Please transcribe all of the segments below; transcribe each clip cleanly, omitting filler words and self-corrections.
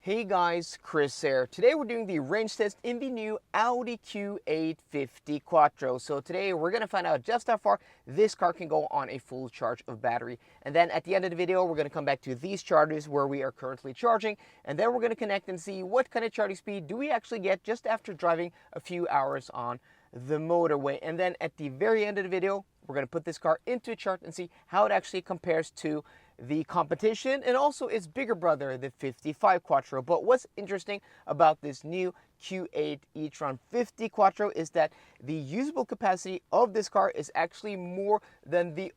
Hey guys, Chris here. Today we're doing the range test in the new Audi Q850 Quattro. So today we're going to find out just how far this car can go on a full charge of battery. And then at the end of the video, we're going to come back to these chargers where we are currently charging. And then we're going to connect and see what kind of charging speed do we actually get just after driving a few hours on the motorway. And then at the very end of the video, we're going to put this car into a chart and see how it actually compares to the competition and also its bigger brother, the 55 Quattro. But what's interesting about this new Q8 E-Tron 50 Quattro is that the usable capacity of this car is actually more than the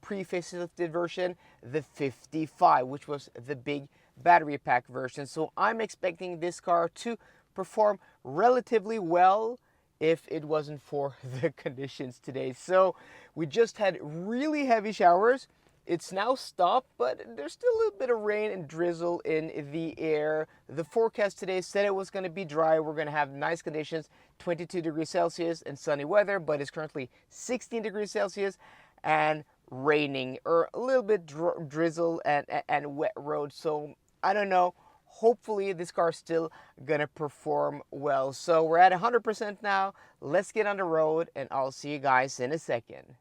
pre-facelifted version, the 55, which was the big battery pack version. So I'm expecting this car to perform relatively well if it wasn't for the conditions today. So we just had really heavy showers. It's now stopped, but there's still a little bit of rain and drizzle in the air. The forecast today said it was going to be dry. We're going to have nice conditions, 22 degrees Celsius and sunny weather, but it's currently 16 degrees Celsius and raining, or a little bit drizzle and wet roads. So I don't know. Hopefully this car is still going to perform well. So we're at 100% now. Let's get on the road and I'll see you guys in a second.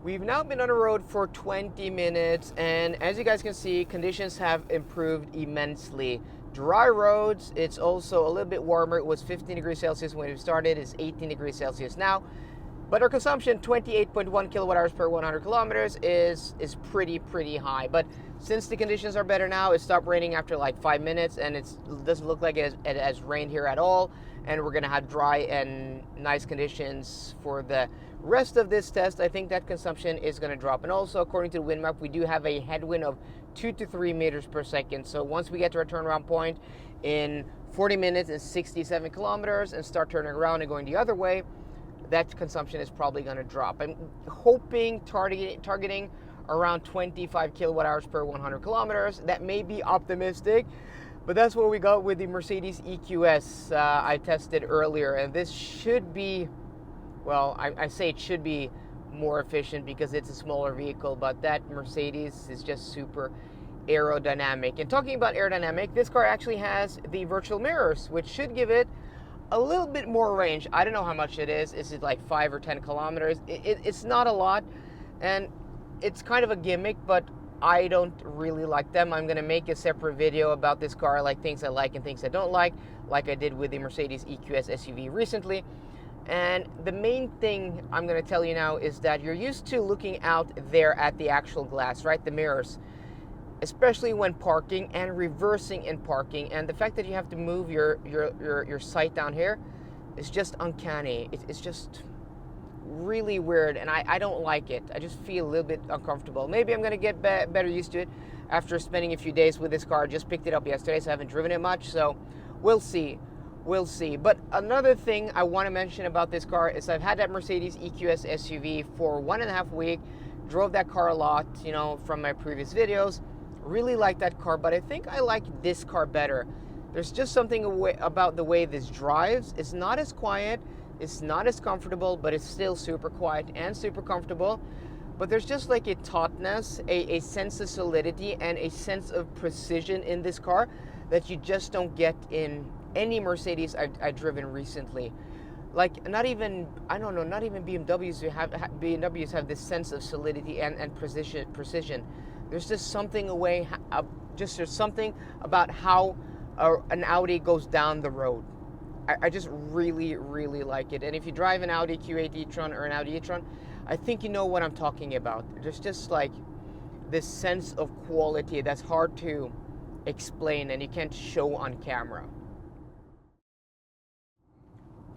We've now been on the road for 20 minutes, and as you guys can see, conditions have improved immensely. Dry roads, it's also a little bit warmer. It was 15 degrees Celsius when we started, it's 18 degrees Celsius now. But our consumption, 28.1 kilowatt hours per 100 kilometers, is pretty high. But since the conditions are better now, it stopped raining after like 5 minutes, and it doesn't look like it has rained here at all. And we're gonna have dry and nice conditions for the rest of this test. I think that consumption is gonna drop. And also, according to the wind map, we do have a headwind of 2 to 3 meters per second. So once we get to our turnaround point in 40 minutes and 67 kilometers and start turning around and going the other way, that consumption is probably gonna drop. I'm hoping targeting around 25 kilowatt hours per 100 kilometers. That may be optimistic, but that's what we got with the Mercedes EQS I tested earlier. And this should be, well, I say it should be more efficient because it's a smaller vehicle, but that Mercedes is just super aerodynamic. And talking about aerodynamic, this car actually has the virtual mirrors, which should give it a little bit more range. I don't know how much it is. Is it like 5 or 10 kilometers? It's not a lot, and it's kind of a gimmick, but I don't really like them. I'm going to make a separate video about this car, like things I like and things I don't like I did with the Mercedes EQS SUV recently. And the main thing I'm going to tell you now is that you're used to looking out there at the actual glass, right? The mirrors, especially when parking and reversing in parking. And the fact that you have to move your sight down here is just uncanny. It's just really weird, and I don't like it. I just feel a little bit uncomfortable. Maybe I'm gonna get better used to it after spending a few days with this car. I just picked it up yesterday, so I haven't driven it much, so we'll see. But another thing I want to mention about this car is I've had that Mercedes EQS SUV for 1.5 weeks, drove that car a lot, you know, from my previous videos. Really like that car, but I think I like this car better. There's just something about the way this drives. It's not as quiet, it's not as comfortable, but it's still super quiet and super comfortable. But there's just like a tautness, a sense of solidity, and a sense of precision in this car that you just don't get in any Mercedes I've driven recently. Like not even BMWs have this sense of solidity and precision. There's just something there's something about how an Audi goes down the road. I just really like it. And if you drive an Audi Q8 e-tron or an Audi e-tron, I think you know what I'm talking about. There's just like this sense of quality that's hard to explain and you can't show on camera.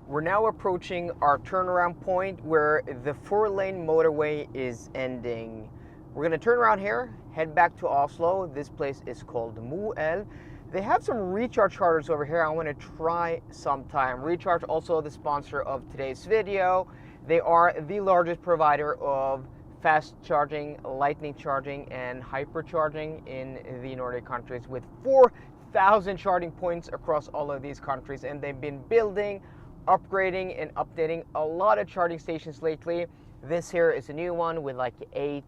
We're now approaching our turnaround point where the 4-lane motorway is ending. We're gonna turn around here, head back to Oslo. This place is called Moel. They have some recharge chargers over here I want to try sometime. Recharge, also the sponsor of today's video. They are the largest provider of fast charging, lightning charging, and hypercharging in the Nordic countries with 4,000 charging points across all of these countries. And they've been building, upgrading, and updating a lot of charging stations lately. This here is a new one with like 8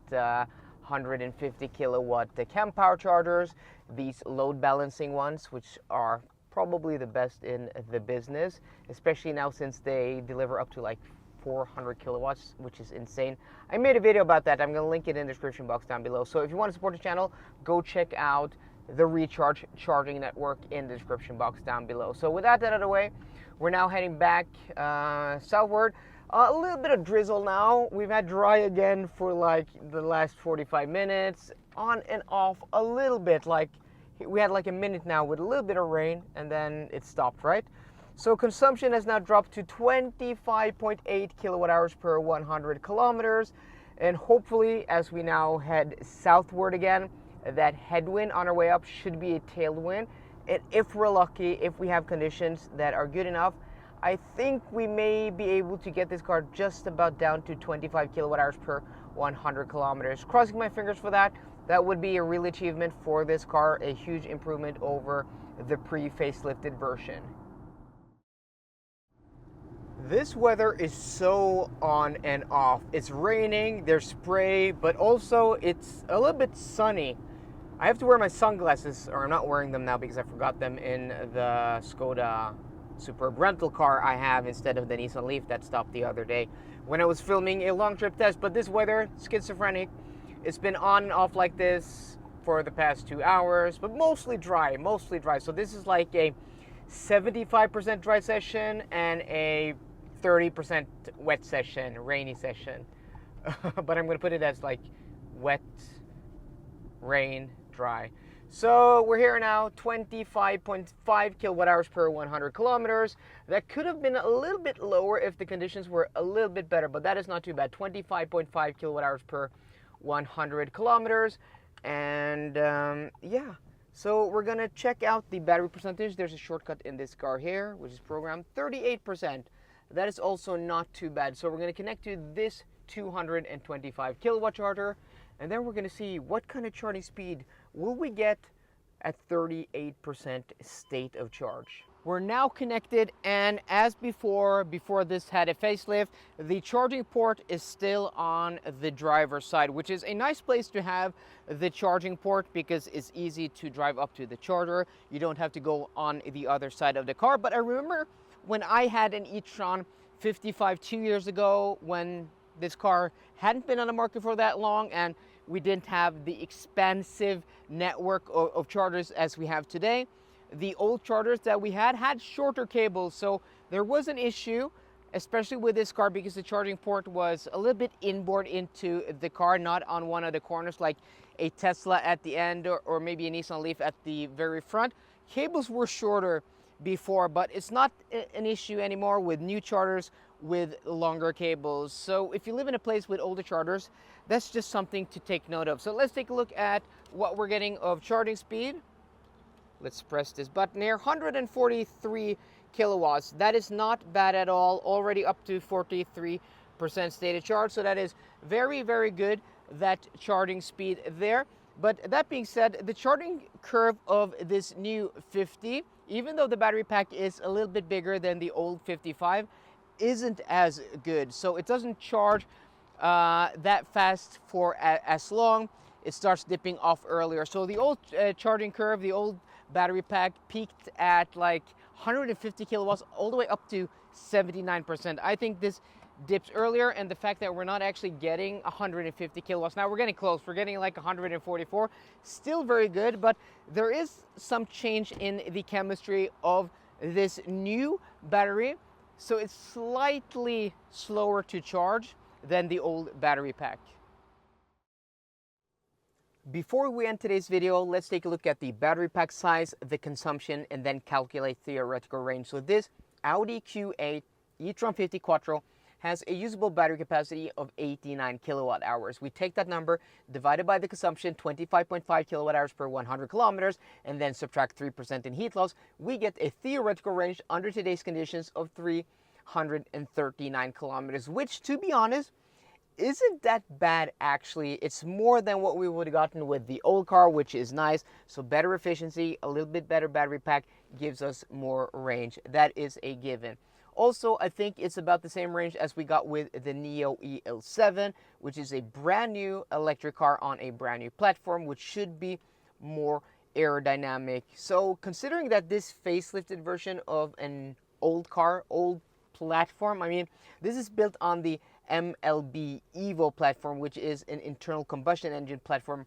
150 kilowatt the cam power chargers, these load balancing ones, which are probably the best in the business, especially now since they deliver up to like 400 kilowatts, which is insane. I made a video about that. I'm going to link it in the description box down below. So if you want to support the channel, go check out the Recharge charging network in the description box down below. So with that out of the way, we're now heading back southward. A little bit of drizzle now. We've had dry again for like the last 45 minutes, on and off a little bit. Like we had like a minute now with a little bit of rain, and then it stopped, right? So consumption has now dropped to 25.8 kilowatt hours per 100 kilometers. And hopefully, as we now head southward again, that headwind on our way up should be a tailwind. And if we're lucky, if we have conditions that are good enough, I think we may be able to get this car just about down to 25 kilowatt hours per 100 kilometers. Crossing my fingers for that. That would be a real achievement for this car, a huge improvement over the pre-facelifted version. This weather is so on and off. It's raining, there's spray, but also it's a little bit sunny. I have to wear my sunglasses, or I'm not wearing them now because I forgot them in the Skoda Superb rental car I have instead of the Nissan Leaf that stopped the other day when I was filming a long trip test. But this weather, schizophrenic. It's been on and off like this for the past 2 hours, but mostly dry, mostly dry. So this is like a 75% dry session and a 30% wet session, rainy session. But I'm going to put it as like wet, rain, dry. So we're here now, 25.5 kilowatt hours per 100 kilometers. That could have been a little bit lower if the conditions were a little bit better, but that is not too bad. 25.5 kilowatt hours per 100 kilometers. And yeah, so we're gonna check out the battery percentage. There's a shortcut in this car here, which is programmed 38%. That is also not too bad. So we're gonna connect to this 225 kilowatt charger, and then we're gonna see what kind of charging speed will we get at 38% state of charge. We're now connected, and as before this had a facelift, the charging port is still on the driver's side, which is a nice place to have the charging port because it's easy to drive up to the charger. You don't have to go on the other side of the car. But I remember when I had an E-Tron 55 2 years ago, when this car hadn't been on the market for that long and we didn't have the expansive network of chargers as we have today. The old chargers that we had shorter cables, so there was an issue, especially with this car, because the charging port was a little bit inboard into the car, not on one of the corners like a Tesla at the end or maybe a Nissan Leaf at the very front. Cables were shorter before, but it's not an issue anymore with new chargers with longer cables. So if you live in a place with older chargers, that's just something to take note of. So let's take a look at what we're getting of charging speed. Let's press this button here. 143 kilowatts. That is not bad at all. Already up to 43% state of charge. So that is very, very good, that charging speed there. But that being said, the charging curve of this new 50, even though the battery pack is a little bit bigger than the old 55, isn't as good. So it doesn't charge that fast for as long. It starts dipping off earlier. So the old charging curve, the old battery pack peaked at like 150 kilowatts all the way up to 79%. I think this dips earlier, and the fact that we're not actually getting 150 kilowatts. Now we're getting close. We're getting like 144. Still very good, but there is some change in the chemistry of this new battery. So it's slightly slower to charge than the old battery pack. Before we end today's video, let's take a look at the battery pack size, the consumption, and then calculate theoretical range. So this Audi Q8 e-tron 50 Quattro has a usable battery capacity of 89 kilowatt hours. We take that number, divided by the consumption, 25.5 kilowatt hours per 100 kilometers, and then subtract 3% in heat loss. We get a theoretical range under today's conditions of 339 kilometers, which, to be honest, isn't that bad actually. It's more than what we would have gotten with the old car, which is nice. So better efficiency, a little bit better battery pack gives us more range. That is a given. Also, I think it's about the same range as we got with the Neo EL7, which is a brand new electric car on a brand new platform, which should be more aerodynamic. So considering that this facelifted version of an old car, old platform, I mean, this is built on the MLB Evo platform, which is an internal combustion engine platform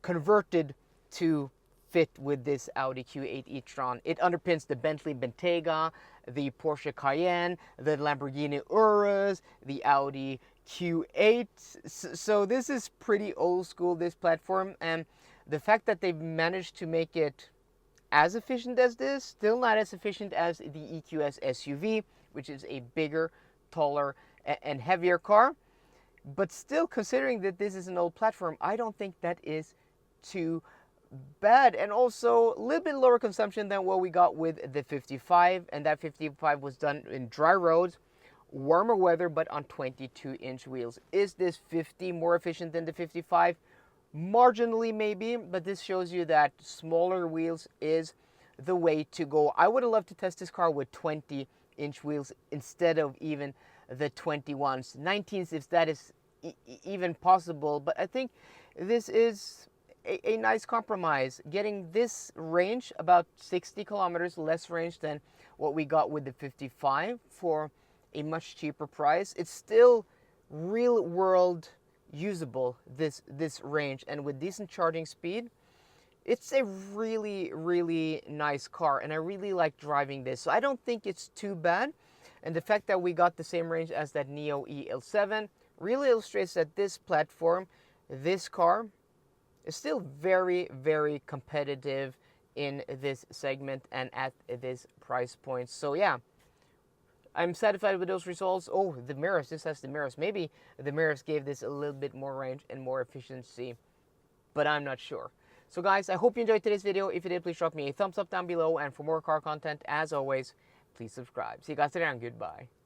converted to fit with this Audi Q8 e-tron. It underpins the Bentley Bentayga, the Porsche Cayenne, the Lamborghini Urus, the Audi Q8. So this is pretty old school, this platform, and the fact that they've managed to make it as efficient as this, still not as efficient as the EQS SUV, which is a bigger, taller, and heavier car. But still, considering that this is an old platform, I don't think that is too bad. And also a little bit lower consumption than what we got with the 55, and that 55 was done in dry roads, warmer weather, but on 22-inch wheels. Is this 50 more efficient than the 55? Marginally maybe, but this shows you that smaller wheels is the way to go. I would have loved to test this car with 20-inch wheels instead of even the 21s, 19s if that is even possible. But I think this is a nice compromise, getting this range, about 60 kilometers less range than what we got with the 55 for a much cheaper price. It's still real world usable, this range, and with decent charging speed. It's a really nice car, and I really like driving this, so I don't think it's too bad. And the fact that we got the same range as that Neo EL7 really illustrates that this platform, this car, is still very competitive in this segment and at this price point. So yeah, I'm satisfied with those results. Oh, the mirrors, this has the mirrors. Maybe the mirrors gave this a little bit more range and more efficiency, but I'm not sure. So guys, I hope you enjoyed today's video. If you did, please drop me a thumbs up down below. And for more car content, as always, please subscribe. See you guys later and goodbye.